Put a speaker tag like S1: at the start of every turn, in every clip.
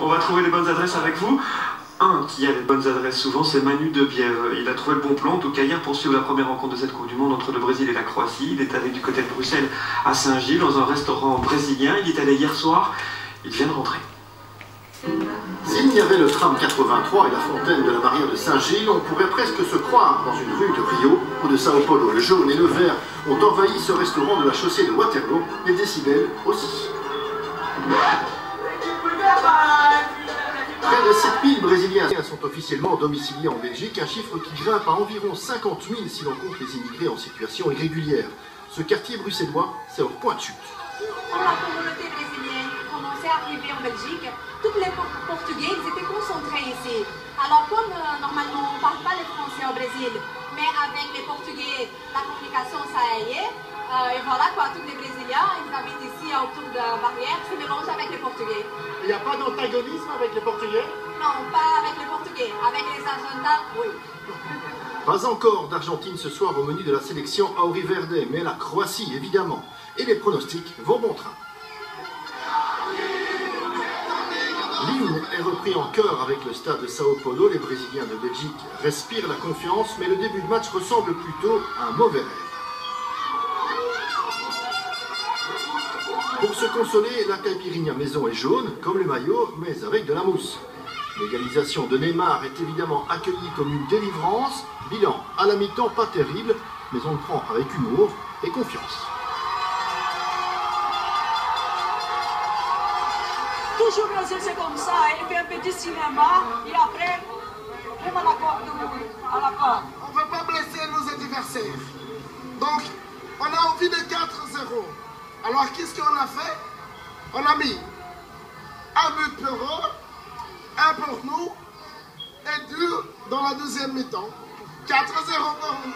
S1: On va trouver les bonnes adresses avec vous. Un qui a les bonnes adresses souvent, c'est Manu de Bièvre. Il a trouvé le bon plan, en tout cas hier, pour suivre la première rencontre de cette Coupe du Monde entre le Brésil et la Croatie. Il est allé du côté de Bruxelles à Saint-Gilles, dans un restaurant brésilien. Il est allé hier soir, il vient de rentrer.
S2: S'il y avait le tram 83 et la fontaine de la barrière de Saint-Gilles, on pourrait presque se croire dans une rue de Rio ou de Sao Paulo. Le jaune et le vert ont envahi ce restaurant de la chaussée de Waterloo, les décibels aussi. Près de 7000 Brésiliens sont officiellement domiciliés en Belgique, un chiffre qui grimpe à environ 50 000 si l'on compte les immigrés en situation irrégulière. Ce quartier bruxellois, c'est au point de chute.
S3: Quand la communauté brésilienne commençait à arriver en Belgique, tous les Portugais étaient concentrés ici. Alors comme normalement on ne parle pas le français au Brésil, mais avec les Portugais, la communication ça y est. Et voilà quoi, tous les Brésiliens, ils habitent ici autour de la barrière, se mélangent avec les Portugais.
S2: Il n'y a pas d'antagonisme avec les Portugais?
S3: Non, pas avec les Portugais, avec les Argentins, oui.
S2: Pas encore d'Argentine ce soir au menu de la sélection Auriverde, mais la Croatie évidemment. Et les pronostics vont bon train. L'hymne est repris en chœur avec le stade de Sao Paulo. Les Brésiliens de Belgique respirent la confiance, mais le début de match ressemble plutôt à un mauvais rêve. Pour se consoler, la caipirinha maison est jaune, comme le maillot, mais avec de la mousse. L'égalisation de Neymar est évidemment accueillie comme une délivrance. Bilan à la mi-temps pas terrible, mais on le prend avec humour et confiance.
S4: Toujours au Brasil, c'est comme ça. Il fait un petit cinéma et après, vraiment la Coupe du Monde, à la Coupe.
S5: On ne veut pas blesser nos adversaires. Donc, on a envie de 4-0. Alors, qu'est-ce qu'on a fait? On a mis un but pour eux, un pour nous, et 2 dans la deuxième mi-temps. 4-0 pour nous.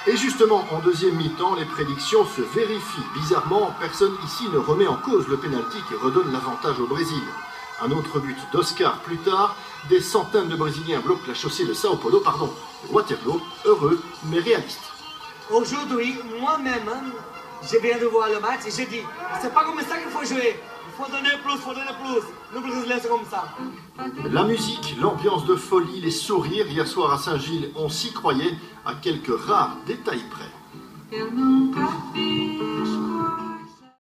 S2: Et justement, en deuxième mi-temps, les prédictions se vérifient. Bizarrement, personne ici ne remet en cause le pénalty qui redonne l'avantage au Brésil. Un autre but d'Oscar plus tard, des centaines de Brésiliens bloquent la chaussée de Sao Paulo, de Waterloo, heureux mais réaliste.
S6: Aujourd'hui, moi-même, je viens de voir le match et je dis, c'est pas comme ça qu'il faut jouer. Il faut donner plus, il faut donner plus. Nous Brésiliens, c'est comme ça.
S2: La musique, l'ambiance de folie, les sourires, hier soir à Saint-Gilles, on s'y croyait à quelques rares détails près.